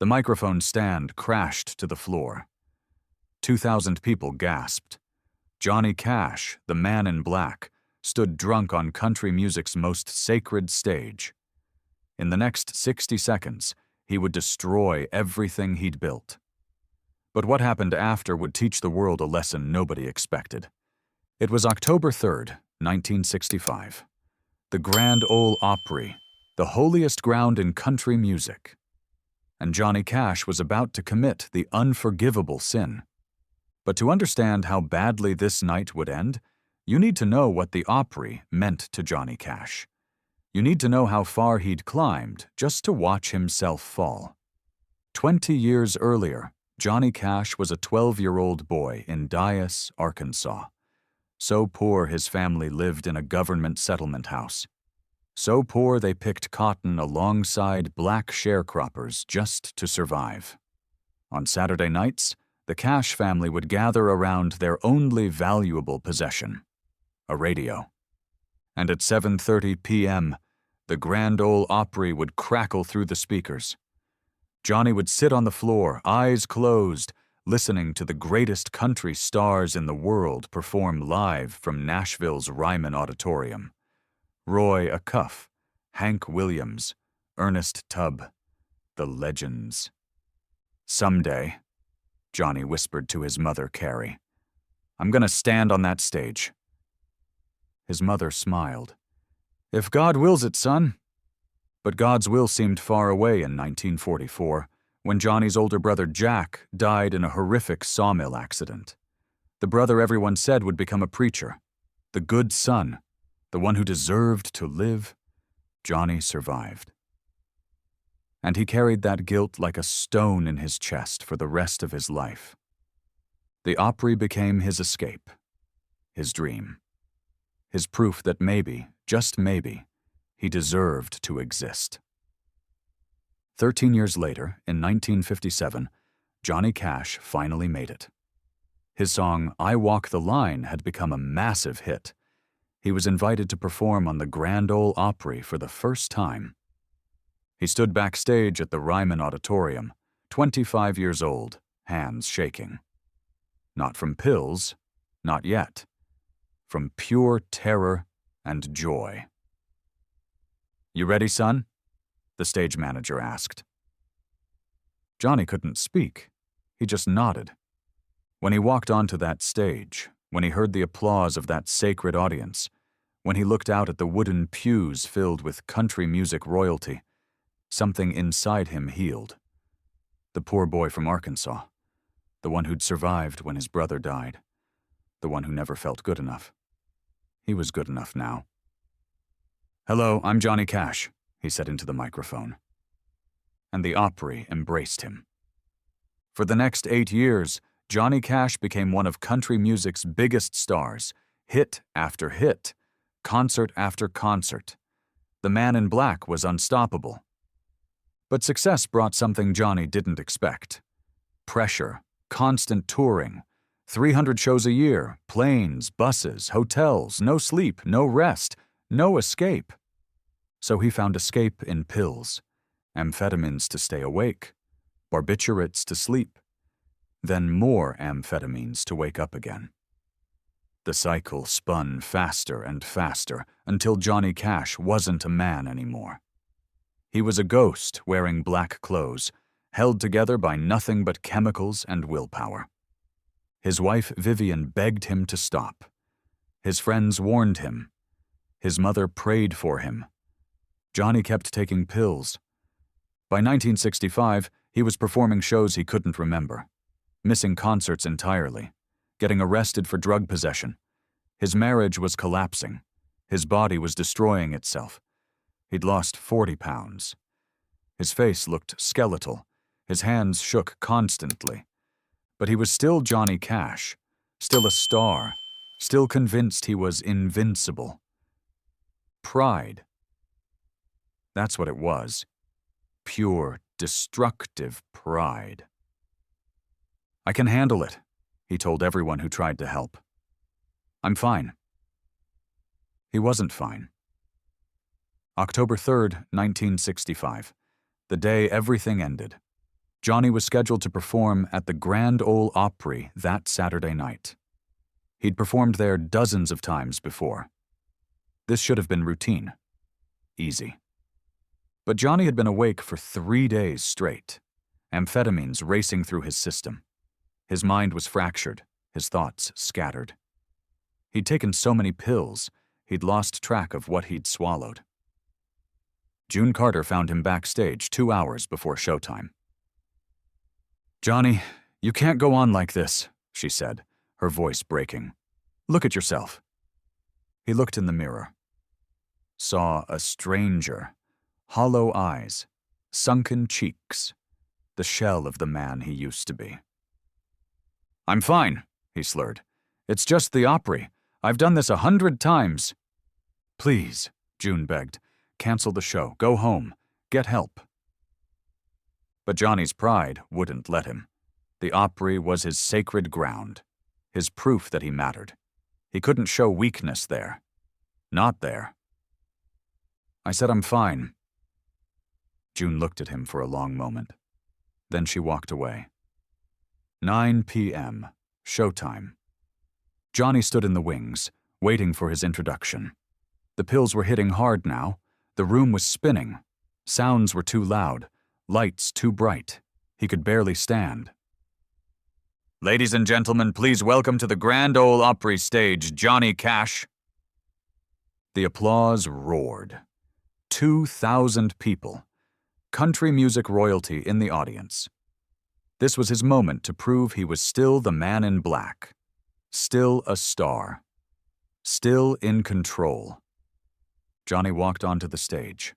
The microphone stand crashed to the floor. 2,000 people gasped. Johnny Cash, the man in black, stood drunk on country music's most sacred stage. In the next 60 seconds, he would destroy everything he'd built. But what happened after would teach the world a lesson nobody expected. It was October 3rd, 1965. The Grand Ole Opry, the holiest ground in country music. And Johnny Cash was about to commit the unforgivable sin. But to understand how badly this night would end, you need to know what the Opry meant to Johnny Cash. You need to know how far he'd climbed just to watch himself fall. 20 years earlier, Johnny Cash was a 12-year-old boy in Dyess, Arkansas. So poor his family lived in a government settlement house. So poor they picked cotton alongside black sharecroppers just to survive. On Saturday nights, the Cash family would gather around their only valuable possession, a radio. And at 7:30 p.m., the Grand Ole Opry would crackle through the speakers. Johnny would sit on the floor, eyes closed, listening to the greatest country stars in the world perform live from Nashville's Ryman Auditorium. Roy Acuff, Hank Williams, Ernest Tubb, the legends. Someday, Johnny whispered to his mother, Carrie, I'm gonna stand on that stage. His mother smiled. If God wills it, son. But God's will seemed far away in 1944, when Johnny's older brother Jack died in a horrific sawmill accident. The brother everyone said would become a preacher, the good son, the one who deserved to live. Johnny survived. And he carried that guilt like a stone in his chest for the rest of his life. The Opry became his escape, his dream, his proof that maybe, just maybe, he deserved to exist. 13 years later, in 1957, Johnny Cash finally made it. His song, I Walk the Line, had become a massive hit. He was invited to perform on the Grand Ole Opry for the first time. He stood backstage at the Ryman Auditorium, 25 years old, hands shaking. Not from pills, not yet. From pure terror and joy. You ready, son? The stage manager asked. Johnny couldn't speak. He just nodded. When he walked onto that stage, when he heard the applause of that sacred audience, when he looked out at the wooden pews filled with country music royalty, something inside him healed. The poor boy from Arkansas, the one who'd survived when his brother died, the one who never felt good enough. He was good enough now. Hello, I'm Johnny Cash, he said into the microphone. And the Opry embraced him. For the next 8 years, Johnny Cash became one of country music's biggest stars, hit after hit, concert after concert. The man in black was unstoppable. But success brought something Johnny didn't expect. Pressure, constant touring, 300 shows a year, planes, buses, hotels, no sleep, no rest, no escape. So he found escape in pills, amphetamines to stay awake, barbiturates to sleep, then more amphetamines to wake up again. The cycle spun faster and faster until Johnny Cash wasn't a man anymore. He was a ghost wearing black clothes, held together by nothing but chemicals and willpower. His wife Vivian begged him to stop. His friends warned him. His mother prayed for him. Johnny kept taking pills. By 1965, he was performing shows he couldn't remember, missing concerts entirely, getting arrested for drug possession. His marriage was collapsing. His body was destroying itself. He'd lost 40 pounds. His face looked skeletal. His hands shook constantly. But he was still Johnny Cash, still a star, still convinced he was invincible. Pride. That's what it was. Pure, destructive pride. I can handle it, he told everyone who tried to help. I'm fine. He wasn't fine. October 3rd, 1965, the day everything ended. Johnny was scheduled to perform at the Grand Ole Opry that Saturday night. He'd performed there dozens of times before. This should have been routine. Easy. But Johnny had been awake for 3 days straight, amphetamines racing through his system. His mind was fractured, his thoughts scattered. He'd taken so many pills, he'd lost track of what he'd swallowed. June Carter found him backstage 2 hours before showtime. "Johnny, you can't go on like this," she said, her voice breaking. "Look at yourself." He looked in the mirror. Saw a stranger, hollow eyes, sunken cheeks, the shell of the man he used to be. "I'm fine," he slurred. "It's just the Opry. I've done this 100 times." "Please," June begged, "cancel the show, go home, get help." But Johnny's pride wouldn't let him. The Opry was his sacred ground, his proof that he mattered. He couldn't show weakness there. Not there. "I said I'm fine." June looked at him for a long moment. Then she walked away. 9 p.m., showtime. Johnny stood in the wings, waiting for his introduction. The pills were hitting hard now. The room was spinning. Sounds were too loud, lights too bright. He could barely stand. "Ladies and gentlemen, please welcome to the Grand Ole Opry stage, Johnny Cash." The applause roared. 2,000 people. Country music royalty in the audience. This was his moment to prove he was still the man in black. Still a star. Still in control. Johnny walked onto the stage.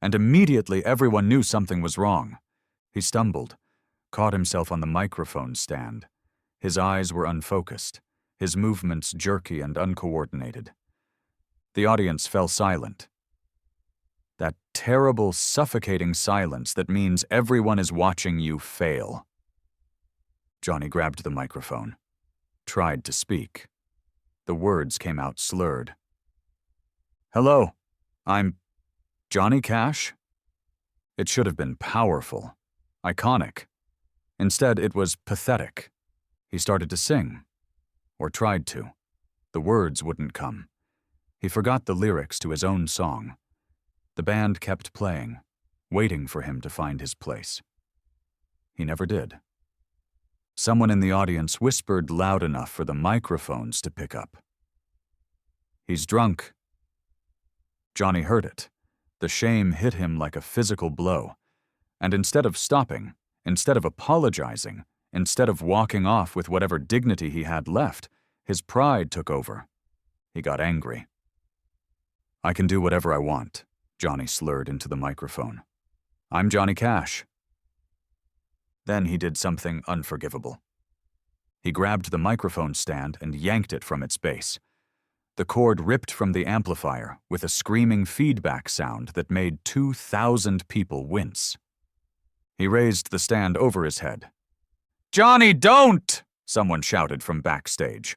And immediately everyone knew something was wrong. He stumbled, caught himself on the microphone stand. His eyes were unfocused, his movements jerky and uncoordinated. The audience fell silent. That terrible, suffocating silence that means everyone is watching you fail. Johnny grabbed the microphone, tried to speak. The words came out slurred. "Hello, I'm Johnny Cash?" It should have been powerful, iconic. Instead, it was pathetic. He started to sing, or tried to. The words wouldn't come. He forgot the lyrics to his own song. The band kept playing, waiting for him to find his place. He never did. Someone in the audience whispered loud enough for the microphones to pick up. "He's drunk." Johnny heard it. The shame hit him like a physical blow. And instead of stopping, instead of apologizing, instead of walking off with whatever dignity he had left, his pride took over. He got angry. "I can do whatever I want," Johnny slurred into the microphone. "I'm Johnny Cash." Then he did something unforgivable. He grabbed the microphone stand and yanked it from its base. The cord ripped from the amplifier with a screaming feedback sound that made 2,000 people wince. He raised the stand over his head. "Johnny, don't!" someone shouted from backstage.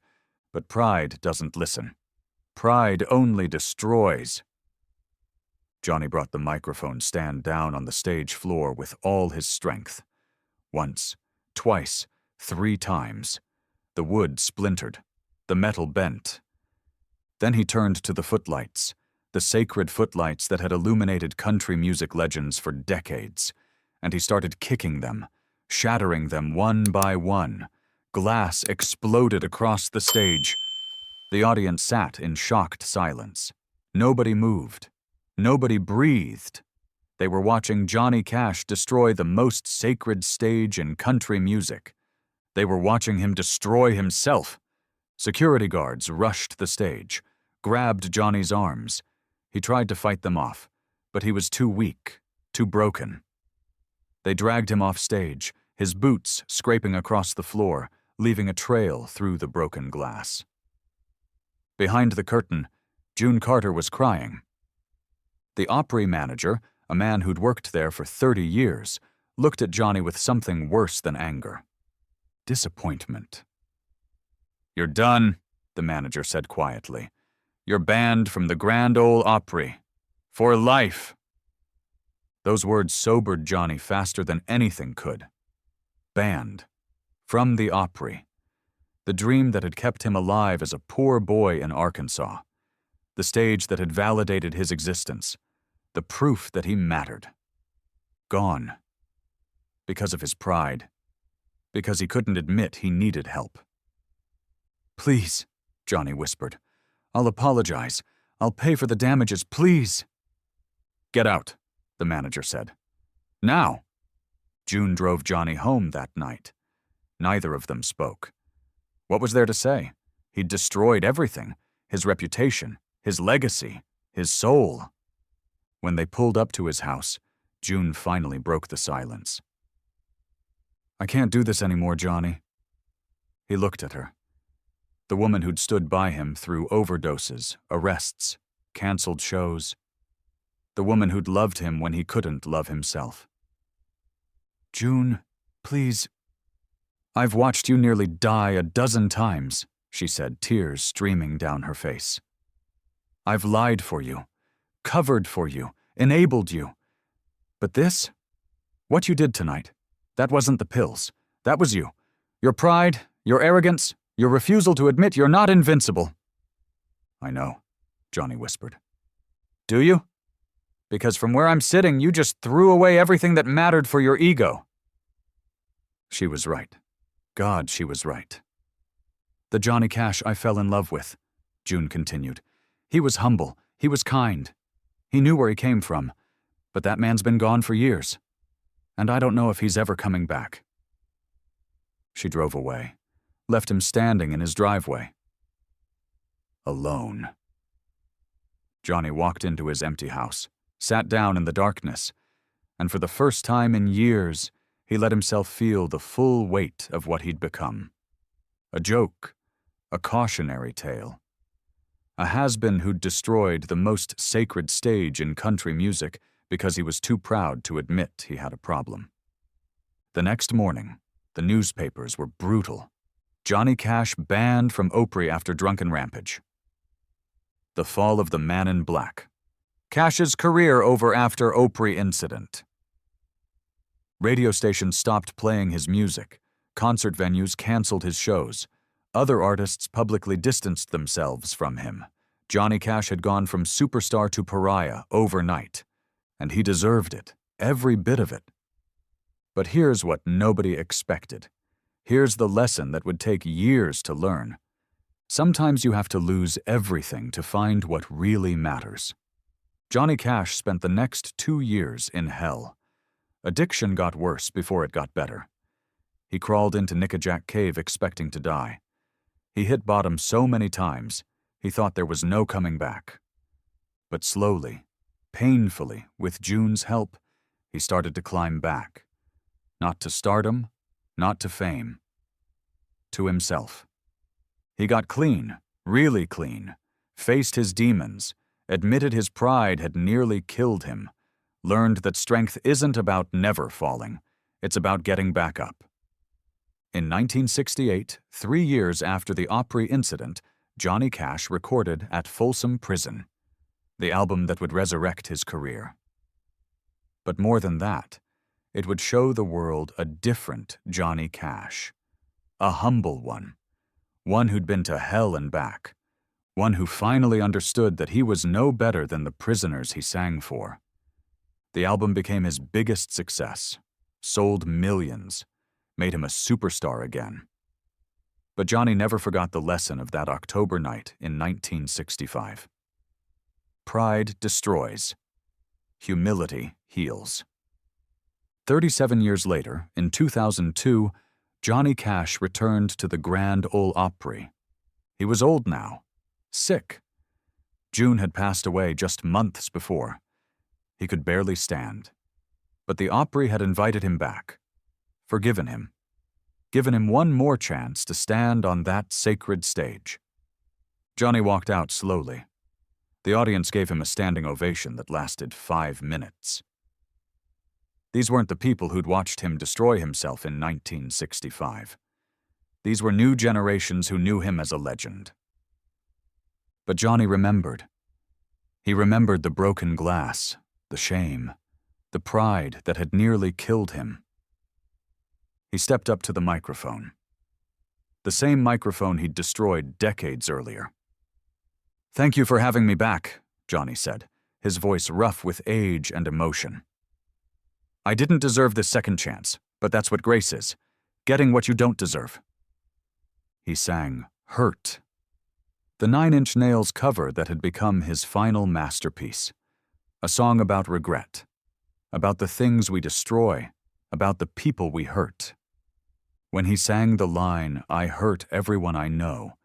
But pride doesn't listen. Pride only destroys. Johnny brought the microphone stand down on the stage floor with all his strength. Once, twice, 3 times. The wood splintered. The metal bent. Then he turned to the footlights, the sacred footlights that had illuminated country music legends for decades, and he started kicking them, shattering them one by one. Glass exploded across the stage. The audience sat in shocked silence. Nobody moved. Nobody breathed. They were watching Johnny Cash destroy the most sacred stage in country music. They were watching him destroy himself. Security guards rushed the stage, grabbed Johnny's arms. He tried to fight them off, but he was too weak, too broken. They dragged him off stage, his boots scraping across the floor, leaving a trail through the broken glass. Behind the curtain, June Carter was crying. The Opry manager, a man who'd worked there for 30 years, looked at Johnny with something worse than anger. Disappointment. "You're done," the manager said quietly. "You're banned from the Grand Ole Opry. For life." Those words sobered Johnny faster than anything could. Banned. From the Opry. The dream that had kept him alive as a poor boy in Arkansas. The stage that had validated his existence. The proof that he mattered. Gone. Because of his pride. Because he couldn't admit he needed help. "Please," Johnny whispered. "I'll apologize. I'll pay for the damages, please." "Get out," the manager said. "Now." June drove Johnny home that night. Neither of them spoke. What was there to say? He'd destroyed everything. His reputation, his legacy, his soul. When they pulled up to his house, June finally broke the silence. "I can't do this anymore, Johnny." He looked at her. The woman who'd stood by him through overdoses, arrests, canceled shows. The woman who'd loved him when he couldn't love himself. "June, please." "I've watched you nearly die a dozen times," she said, tears streaming down her face. "I've lied for you, covered for you, enabled you. But this? What you did tonight, that wasn't the pills. That was you. Your pride, your arrogance, your refusal to admit you're not invincible." "I know," Johnny whispered. "Do you? Because from where I'm sitting, you just threw away everything that mattered for your ego." She was right. God, she was right. "The Johnny Cash I fell in love with," June continued. "He was humble. He was kind. He knew where he came from. But that man's been gone for years. And I don't know if he's ever coming back." She drove away, left him standing in his driveway. Alone. Johnny walked into his empty house, sat down in the darkness, and for the first time in years, he let himself feel the full weight of what he'd become. A joke, a cautionary tale. A has-been who'd destroyed the most sacred stage in country music because he was too proud to admit he had a problem. The next morning, the newspapers were brutal. Johnny Cash banned from Opry after drunken rampage. The fall of the man in black. Cash's career over after Opry incident. Radio stations stopped playing his music. Concert venues canceled his shows. Other artists publicly distanced themselves from him. Johnny Cash had gone from superstar to pariah overnight. And he deserved it, every bit of it. But here's what nobody expected. Here's the lesson that would take years to learn. Sometimes you have to lose everything to find what really matters. Johnny Cash spent the next 2 years in hell. Addiction got worse before it got better. He crawled into Nickajack Cave expecting to die. He hit bottom so many times, he thought there was no coming back. But slowly, painfully, with June's help, he started to climb back. Not to stardom, not to fame. To himself. He got clean, really clean, faced his demons, admitted his pride had nearly killed him, learned that strength isn't about never falling, it's about getting back up. In 1968, 3 years after the Opry incident, Johnny Cash recorded at Folsom Prison, the album that would resurrect his career. But more than that, it would show the world a different Johnny Cash, a humble one who'd been to hell and back, one who finally understood that he was no better than the prisoners he sang for. The album became his biggest success, sold millions, made him a superstar again. But Johnny never forgot the lesson of that October night in 1965. Pride destroys. Humility heals. 37 years later, in 2002, Johnny Cash returned to the Grand Ole Opry. He was old now, sick. June had passed away just months before. He could barely stand. But the Opry had invited him back, forgiven him, given him one more chance to stand on that sacred stage. Johnny walked out slowly. The audience gave him a standing ovation that lasted 5 minutes. These weren't the people who'd watched him destroy himself in 1965. These were new generations who knew him as a legend. But Johnny remembered. He remembered the broken glass, the shame, the pride that had nearly killed him. He stepped up to the microphone. The same microphone he'd destroyed decades earlier. "Thank you for having me back," Johnny said, his voice rough with age and emotion. "I didn't deserve this second chance, but that's what grace is, getting what you don't deserve." He sang Hurt, the 9 Inch Nails cover that had become his final masterpiece, a song about regret, about the things we destroy, about the people we hurt. When he sang the line, "I hurt everyone I know,"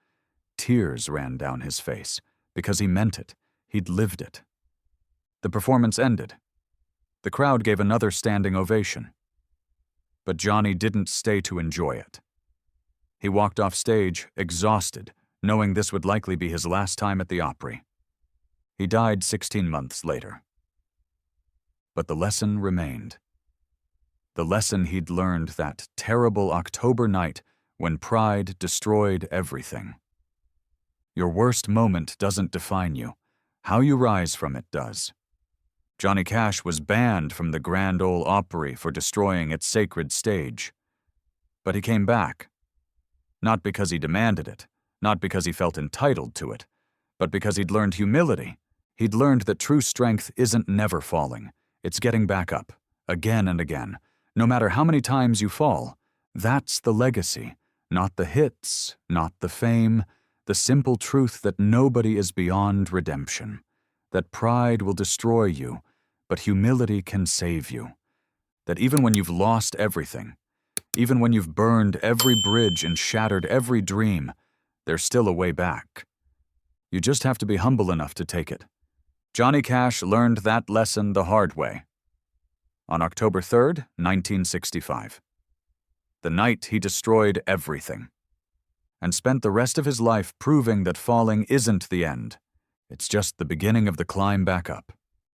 tears ran down his face, because he meant it, he'd lived it. The performance ended. The crowd gave another standing ovation. But Johnny didn't stay to enjoy it. He walked off stage, exhausted, knowing this would likely be his last time at the Opry. He died 16 months later. But the lesson remained. The lesson he'd learned that terrible October night when pride destroyed everything. Your worst moment doesn't define you. How you rise from it does. Johnny Cash was banned from the Grand Ole Opry for destroying its sacred stage. But he came back. Not because he demanded it, not because he felt entitled to it, but because he'd learned humility. He'd learned that true strength isn't never falling. It's getting back up, again and again. No matter how many times you fall, that's the legacy, not the hits, not the fame, the simple truth that nobody is beyond redemption, that pride will destroy you, but humility can save you, that even when you've lost everything, even when you've burned every bridge and shattered every dream, there's still a way back. You just have to be humble enough to take it. Johnny Cash learned that lesson the hard way. On October 3rd, 1965. The night he destroyed everything. And spent the rest of his life proving that falling isn't the end. It's just the beginning of the climb back up.